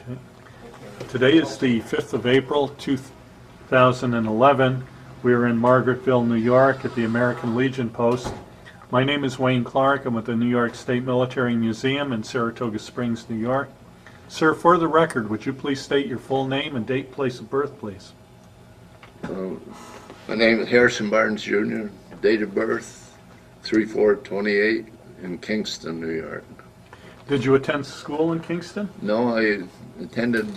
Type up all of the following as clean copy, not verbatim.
Okay. Today is the 5th of April, 2011. We're in Margaretville, New York at the American Legion Post. My name is Wayne Clark. I'm with the New York State Military Museum in Saratoga Springs, New York. Sir, for the record, would you please state your full name and date, place of birth, please? My name is Harrison Barnes, Jr., date of birth 3/4/28 in Kingston, New York. Did you attend school in Kingston? No, I attended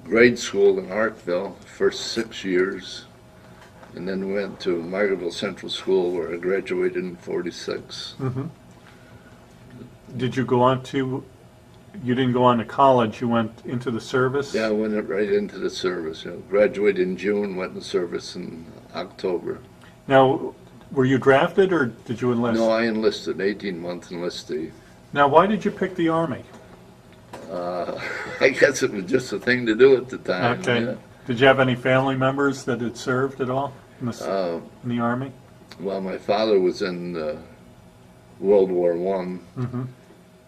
grade school in Arkville the first 6 years, and then went to Margaretville Central School where I graduated in '46. Mm-hmm. Did you go on to, you didn't go on to college, you went into the service? Yeah, I went right into the service. Graduated in June, went into service in October. Now, were you drafted or did you enlist? No, I enlisted, 18-month enlistee. Now, why did you pick the Army? I guess it was just a thing to do at the time. Okay. Yeah. Did you have any family members that had served at all in the Army? Well, my father was in World War I, Mm-hmm.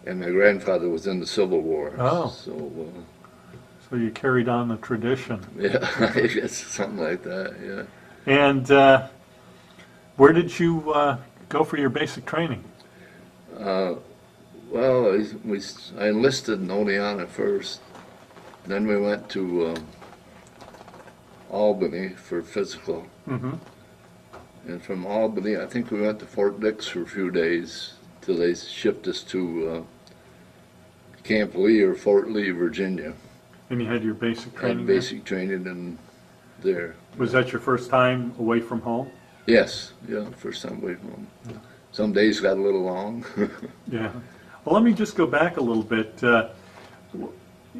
and my grandfather was in the Civil War. Oh. So, So you carried on the tradition. yeah, I guess something like that, yeah. And where did you go for your basic training? Well, I enlisted in Oneonta first. Then we went to Albany for physical. Mm-hmm. And from Albany, I think we went to Fort Dix for a few days till they shipped us to Camp Lee or Fort Lee, Virginia. And you had your basic training Had there? basic training in there. Was that your first time away from home? Yes, yeah, first time away from home. Yeah. Some days got a little long. Yeah. Well, let me just go back a little bit.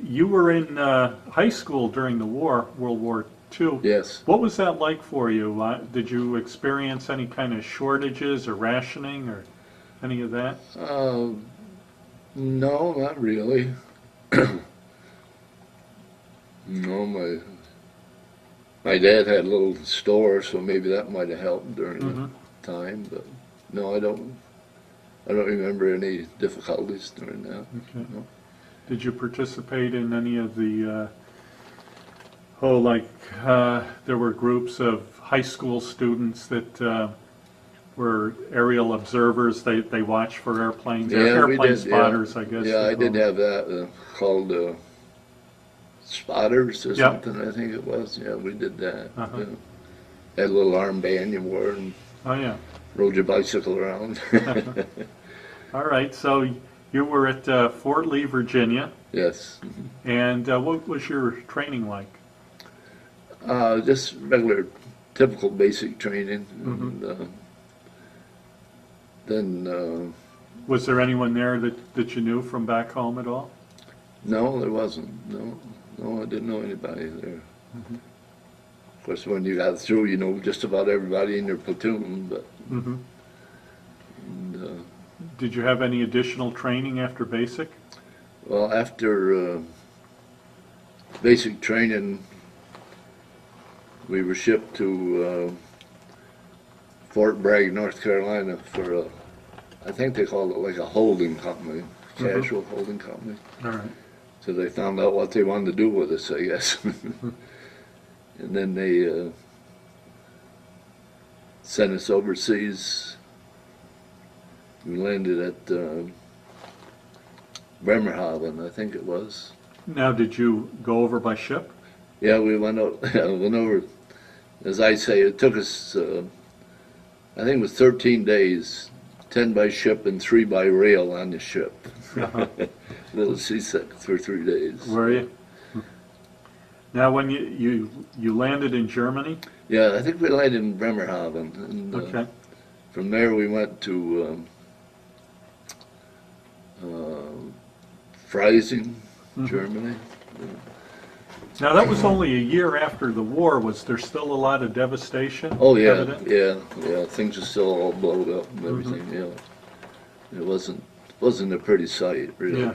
You were in high school during the war, World War II. Yes. What was that like for you? Did you experience any kind of shortages or rationing or any of that? No, not really. No, my dad had a little store, so maybe that might have helped during Mm-hmm. the time. But no, I don't remember any difficulties during that. Okay. No. Did you participate in any of the, there were groups of high school students that were aerial observers, they watched for airplanes, airplane spotters, yeah. I guess. Yeah, I did have that called spotters or something, I think it was. Yeah, we did that. Uh-huh. Yeah. Had a little armband you wore and Oh, yeah. rode your bicycle around. All right, so you were at Fort Lee, Virginia, Yes. and what was your training like? Just regular, typical basic training. Mm-hmm. And, then, Was there anyone there that you knew from back home at all? no, there wasn't. No, I didn't know anybody there. Mm-hmm. Of course, when you got through, you know just about everybody in your platoon. But Mm-hmm. and, Did you have any additional training after basic? well, after basic training, we were shipped to Fort Bragg, North Carolina for I think they called it like a holding company, casual holding company. All right. So they found out what they wanted to do with us, I guess. And then they sent us overseas. We landed at Bremerhaven, I think it was. Now, did you go over by ship? Yeah, we went over. As I say, it took us, I think it was 13 days, 10 by ship and 3 by rail on the ship. Uh-huh. A little seasick for 3 days. Were you? Now, when you landed in Germany? Yeah, I think we landed in Bremerhaven. And, Okay. from there we went to Freising, Mhm. Germany. Now, that was only a year after the war. Was there still a lot of devastation? Oh yeah, evident? yeah. Things are still all blowed up and everything. Yeah, it wasn't a pretty sight, really. Yeah.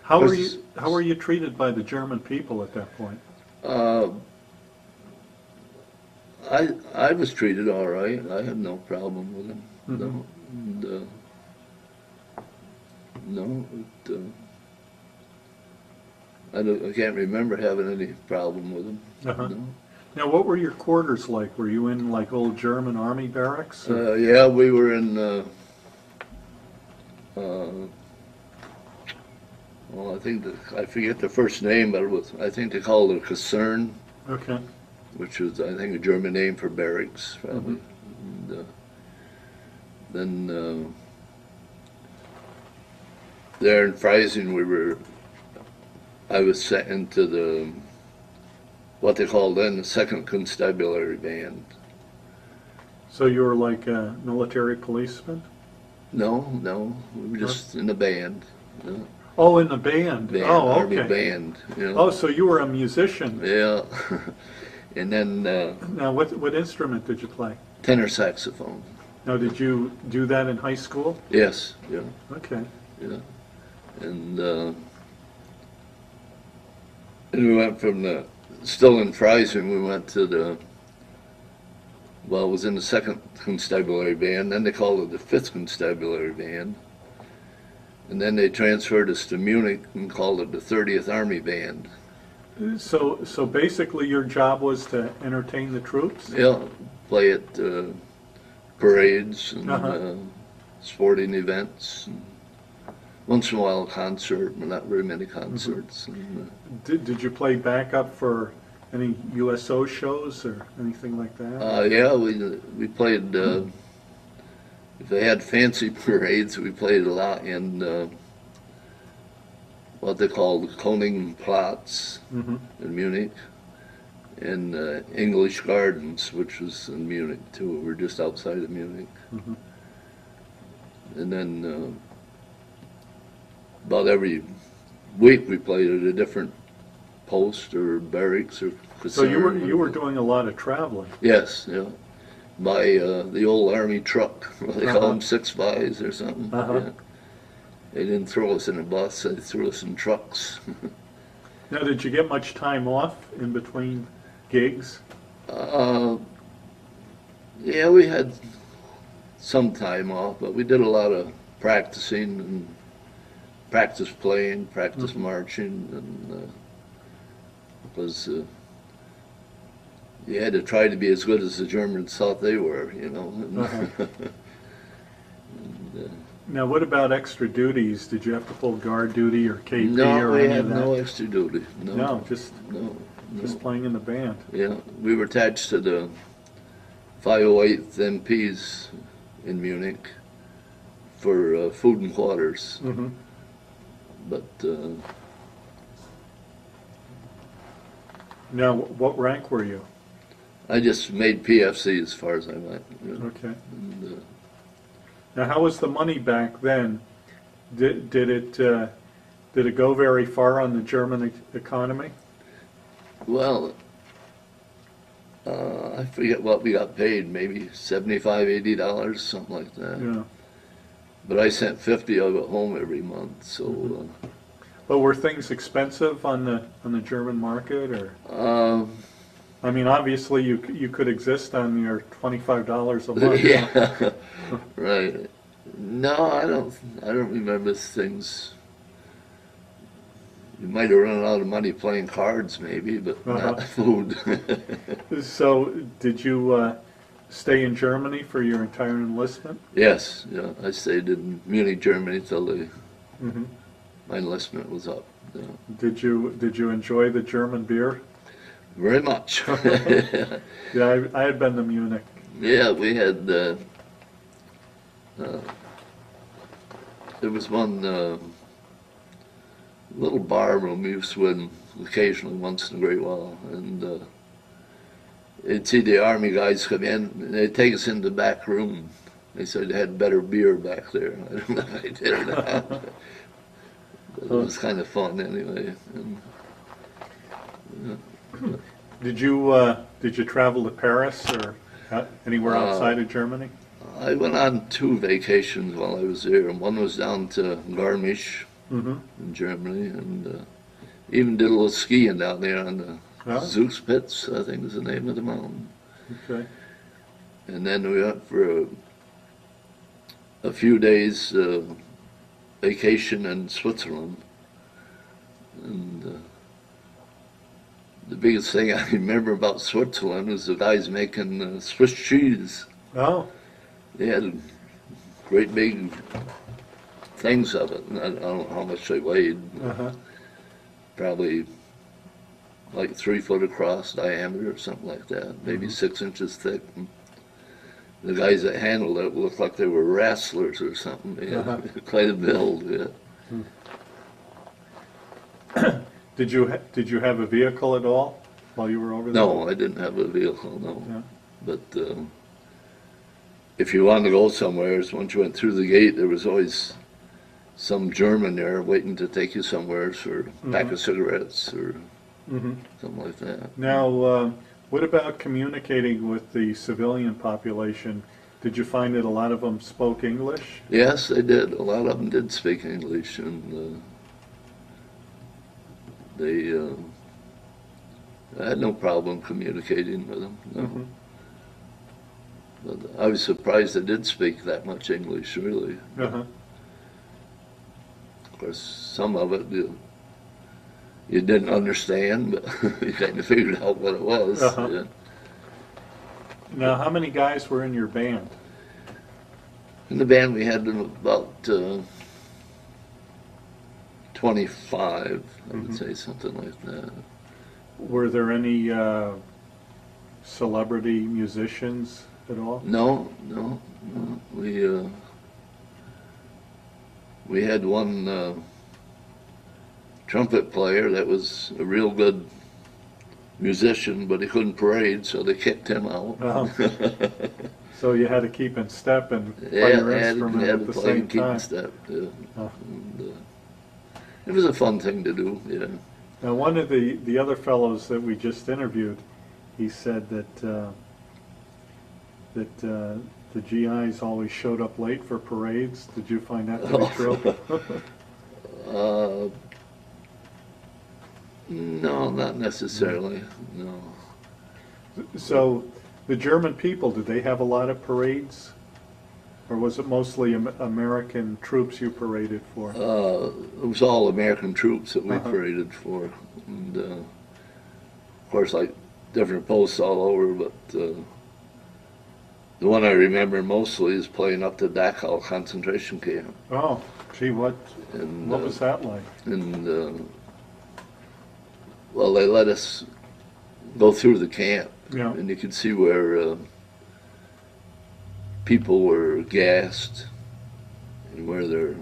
How were you treated by the German people at that point? I was treated all right. I had no problem with them. Mhm. No, and, no. I can't remember having any problem with them. Uh-huh. No. Now, what were your quarters like? Were you in like old German army barracks? Or- Yeah, we were in, well, I forget the first name, but I think they called it a Kaserne, Okay. which was, I think, a German name for barracks, probably. And, then there in Freising, I was sent into what they called then the 2nd Constabulary Band. So you were like a military policeman? No, we were just in the band. Oh, in the band. Oh, Army okay. band. Oh, so you were a musician. Yeah. And then Now, what instrument did you play? tenor saxophone. Now, did you do that in high school? Yes, yeah, Okay. yeah. And we went from still in Freising, we went to it was in the 2nd Constabulary Band, then they called it the 5th Constabulary Band. And then they transferred us to Munich and called it the 30th Army Band. So basically your job was to entertain the troops? Yeah, play at parades and Uh-huh. sporting events. And once in a while a concert, but not very many concerts. And, Did you play backup for any USO shows or anything like that? yeah, we played, if they had fancy parades, we played a lot in what they called Königplatz Mm-hmm. in Munich, and English Gardens, which was in Munich too. We're just outside of Munich. Mm-hmm. And then about every week we played at a different post or barracks or So you caserne. were doing a lot of traveling. Yes, yeah. By the old army truck, what they call Uh-huh. them 6x or something. Uh-huh. Yeah. They didn't throw us in a bus, they threw us in trucks. Now, did you get much time off in between gigs? Yeah, we had some time off, but we did a lot of practicing and practice playing, practice marching, and was you had to try to be as good as the Germans thought they were, you know. Uh-huh. Now, what about extra duties? Did you have to pull guard duty or KP No, or we any had of that? no extra duty. No, just No. playing in the band. Yeah, we were attached to the 508th MPs in Munich for food and quarters, Mm-hmm. but Now, what rank were you? I just made PFC as far as I went. You know. Okay. And, Now, how was the money back then? Did it go very far on the German economy? well, I forget what we got paid, maybe $75, $80, something like that. Yeah. But I sent 50 of it home every month, so But were things expensive on the German market, or? I mean, obviously you could exist on your $25 a month. yeah, right. No, I don't remember things. You might have run out of money playing cards, maybe, but not food. So, did you stay in Germany for your entire enlistment? Yes, yeah. I stayed in Munich, Germany till Mm-hmm. my enlistment was up. Yeah. Did you enjoy the German beer? Very much. Yeah, I had been to Munich. Yeah, we had. There was one little bar room we used to go in occasionally, once in a great while, and you'd see the army guys come in, and they'd take us in the back room. They said they had better beer back there. I don't know if I did or not, but it was kind of fun anyway. And, Did you travel to Paris or anywhere outside of Germany? I went on 2 vacations while I was there, and one was down to Garmisch Mm-hmm. in Germany, and even did a little skiing down there on the Zugspitze, I think is the name of the mountain. Okay. And then we went for a few days vacation in Switzerland, and the biggest thing I remember about Switzerland was the guys making Swiss cheese. Oh, They had great big things of it. And I don't know how much they weighed. uh-huh. Probably like 3 foot across diameter or something like that. Maybe 6 inches thick. And the guys that handled it looked like they were wrestlers or something. They had quite a build. Yeah. Did you have a vehicle at all while you were over there? No, I didn't have a vehicle. No. Yeah. But if you wanted to go somewhere, once you went through the gate, there was always some German there waiting to take you somewhere for a pack of cigarettes or something like that. Now, what about communicating with the civilian population? Did you find that a lot of them spoke English? Yes, they did. A lot of them did speak English, and I had no problem communicating with them. No. But I was surprised they did speak that much English, really. Uh-huh. Of course, some of it you didn't understand, but you kind of figured out what it was. Uh-huh. Yeah. Now, how many guys were in your band? In the band, we had about 25, I would say, something like that. Were there any celebrity musicians at all? No. We had one trumpet player that was a real good musician, but he couldn't parade, so they kicked him out. Oh. So you had to keep in step and play Yeah, your I instrument had at to the play same and keep in time. step. Yeah. Oh. And, it was a fun thing to do. Yeah. Now, one of the other fellows that we just interviewed, he said that the GIs always showed up late for parades. Did you find that to be true? No, not necessarily. No. So, the German people, did they have a lot of parades? Or was it mostly American troops you paraded for? It was all American troops that we Uh-huh. paraded for. And, of course, like different posts all over, but the one I remember mostly is playing up to Dachau concentration camp. Oh, gee, what And, was that like? And, well, they let us go through the camp, Yeah. and you could see where people were gassed and where their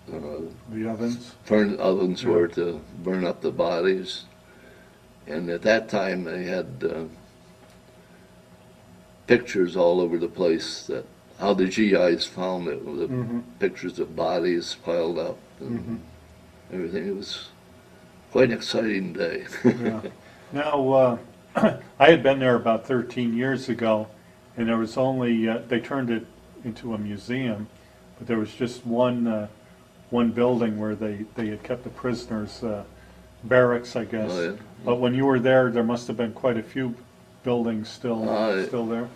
The ovens? ovens Yeah. were to burn up the bodies. And at that time, they had pictures all over the place that how the GIs found it, with the pictures of bodies piled up and everything. It was quite an exciting day. Yeah. Now, I had been there about 13 years ago, and there was only, they turned it into a museum, but there was just one building where they had kept the prisoners, barracks, I guess. Oh, yeah. But when you were there must have been quite a few buildings still there.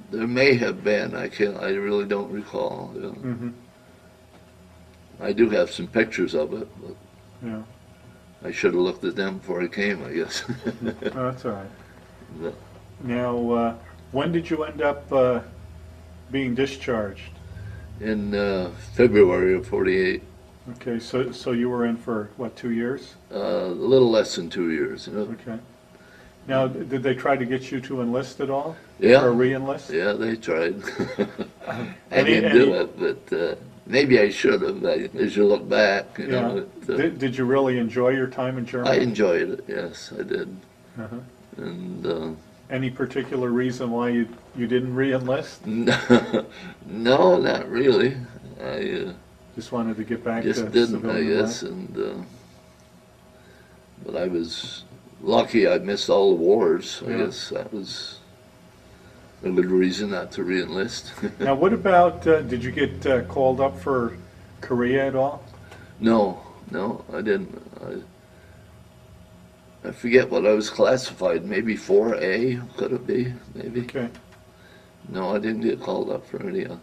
There may have been. I really don't recall. Yeah. Mm-hmm. I do have some pictures of it, but Yeah. I should have looked at them before I came, I guess. Oh, that's all right. But, Now, when did you end up being discharged? in February of '48, Okay, so you were in for, what, 2 years? a little less than 2 years. You know? Okay. Now, did they try to get you to enlist at all? Yeah. Or re-enlist? Yeah, they tried. I Any- didn't do it, but maybe I should have. As you look back, you know. Did you really enjoy your time in I Germany? enjoyed it. Yes, I did. Uh-huh. And Any particular reason why you didn't re-enlist? no, not really. I Just wanted to get back to just didn't, I civilian guess. life? And but I was lucky. I missed all the wars. I Yeah. guess that was a good reason not to re-enlist. Now, what about, did you get called up for Korea at all? No, I didn't. I forget what I was classified. Maybe 4A, could it be? Maybe. Okay, No, I didn't get called up for any. all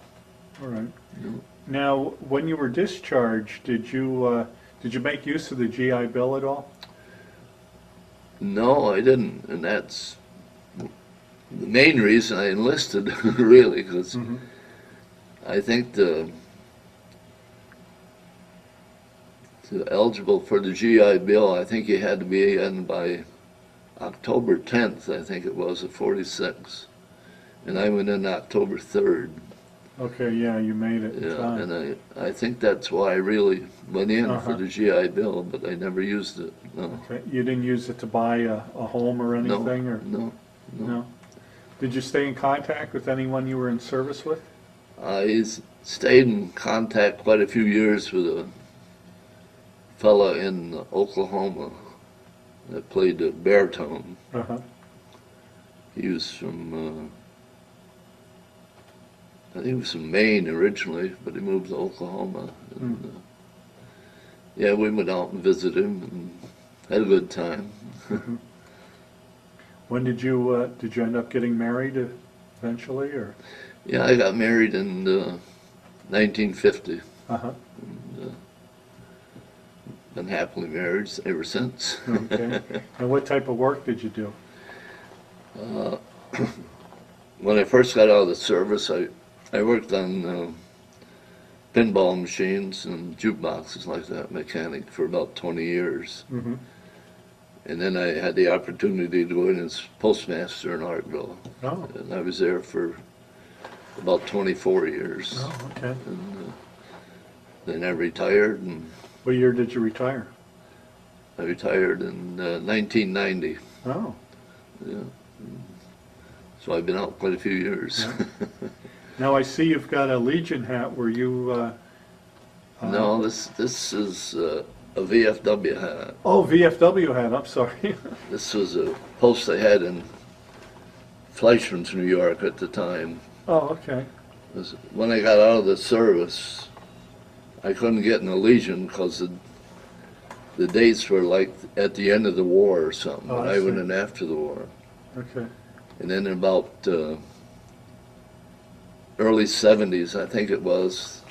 right. No. Now, when you were discharged, did Did you make use of the GI Bill at all? No, I didn't, and that's the main reason I enlisted, really, because I think to eligible for the GI Bill, I think you had to be in by October 10th, I think it was, of 46. And I went in October 3rd. Okay, yeah, you made it in Yeah, time. and I think that's why I really went in for the GI Bill, but I never used it, no. Okay, you didn't use it to buy a home or anything, or? No. No? Did you stay in contact with anyone you were in service with? I stayed in contact quite a few years with a fella in Oklahoma that played the baritone. Uh-huh. He was from, I think he was from Maine originally, but he moved to Oklahoma. And, yeah, we went out and visited him and had a good time. When did you end up getting married eventually, or? Yeah, I got married in 1950. Uh-huh. Been happily married ever since. Okay. And what type of work did you do? When I first got out of the service, I worked on pinball machines and jukeboxes like that, mechanic, for about 20 years. Mm-hmm. And then I had the opportunity to go in as postmaster in Arkville. Oh. And I was there for about 24 years. Oh, okay. And then I retired, and What year did you retire? I retired in 1990. Oh. Yeah. So I've been out quite a few years. Yeah. Now I see you've got a Legion hat. Were you? No, this is a VFW hat. Oh, VFW hat. I'm sorry. This was a post I had in Fleischmann's, New York at the time. Oh, okay. When I got out of the service, I couldn't get in the Legion because the dates were like at the end of the war or something. Oh, But I I went see. in after the war. Okay. And then in about early 70s, I think it was,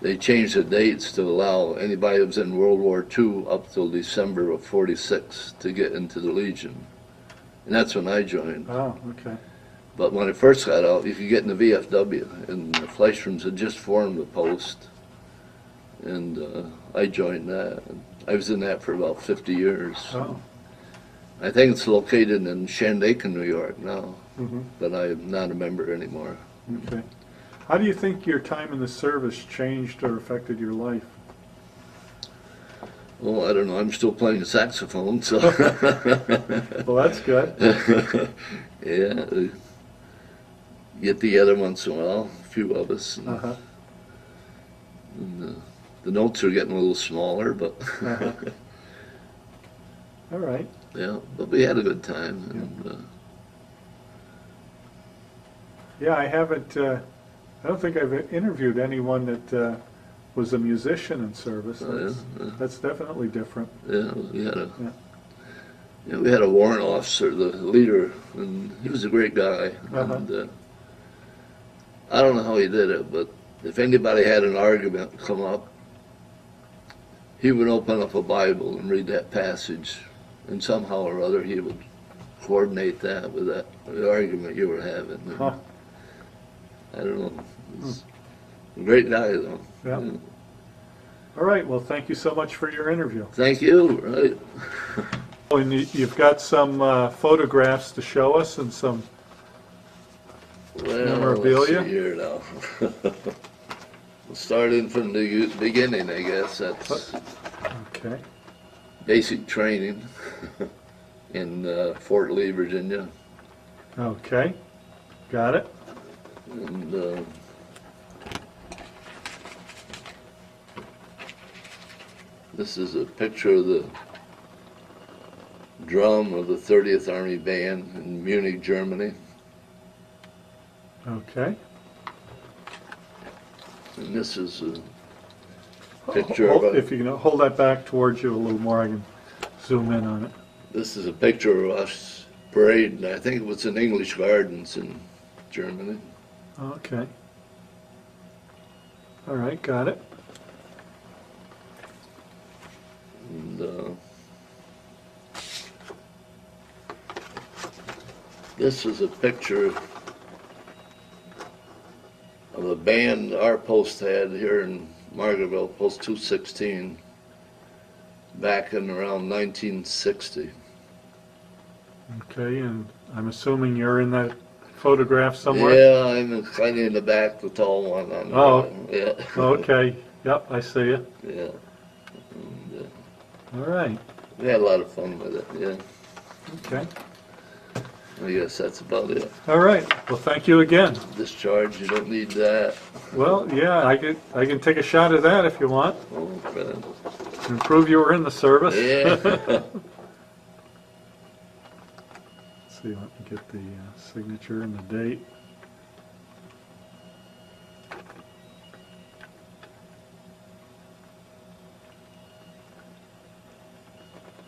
they changed the dates to allow anybody who was in World War II up till December of 46 to get into the Legion. And that's when I joined. Oh, okay. But when I first got out, you could get in the VFW, and the Fleischmann's had just formed the post. And I joined that. I was in that for about 50 years. Oh. I think it's located in Shandaken, New York now, Mm-hmm. but I'm not a member anymore. Okay. How do you think your time in the service changed or affected your life? Well, I don't know. I'm still playing the saxophone, so. Well, that's good. Yeah. Get together once in a while, a few of us. And, Uh-huh. and, the notes are getting a little smaller, but Uh-huh. All right. yeah, but we had a good time. And, Yeah, I haven't, I don't think I've interviewed anyone that was a musician in service. That's definitely different. yeah, we had we had a warrant officer, the leader, and he was a great guy. Uh-huh. And I don't know how he did it, but if anybody had an argument come up, he would open up a Bible and read that passage, and somehow or other he would coordinate that with the argument you were having. Huh. I don't know. He's a great guy, though. Yeah. All right, well, thank you so much for your interview. Thank you. Right. Oh, and you've got some photographs to show us and some Well, memorabilia? let's see here now. Starting from the beginning, I guess. That's Okay. basic training in Fort Lee, Virginia. Okay. Got it. And this is a picture of the drum of the 30th Army Band in Munich, Germany. Okay. And this is a picture of If you can hold that back towards you a little more, I can zoom in on it. This is a picture of us parading. I think it was in English Gardens in Germany. Okay. All right, got it. This is a picture of a band our post had here in Margaretville, Post 216, back in around 1960. Okay, and I'm assuming you're in that photograph somewhere? Yeah, I'm kind of in the back, the tall one. On the Oh. right. Yeah. Okay, yep, I see you. Yeah. All right, We had a lot of fun with it, yeah. okay. I guess that's about it. All right, well, thank you again. Discharge, you don't need that. Well, yeah, I can take a shot at that if you want, Oh, man. and prove you were in the service. Yeah. Let's see, let me get the signature and the date.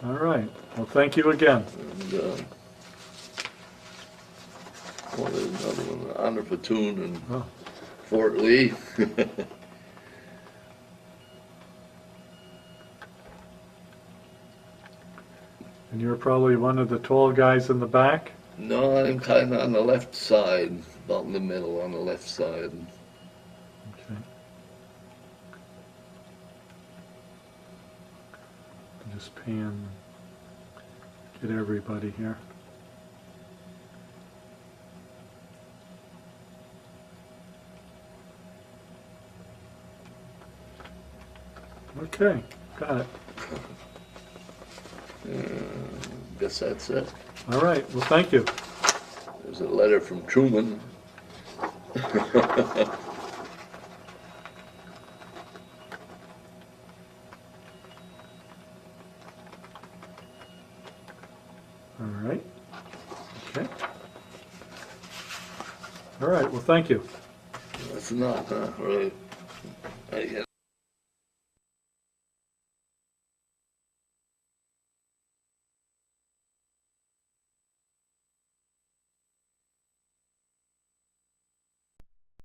All right, well, thank you again. And, well, there's another one, Honor Platoon in Oh. Fort Lee. And you're probably one of the tall guys in the back? No, I'm kind of on the left side, about in the middle on the left side. Okay. Just pan, get everybody here. Okay, got it. Guess that's it. All right, well, thank you. There's a letter from Truman. All right. Okay. All right, well, thank you. That's enough, huh? Right. I get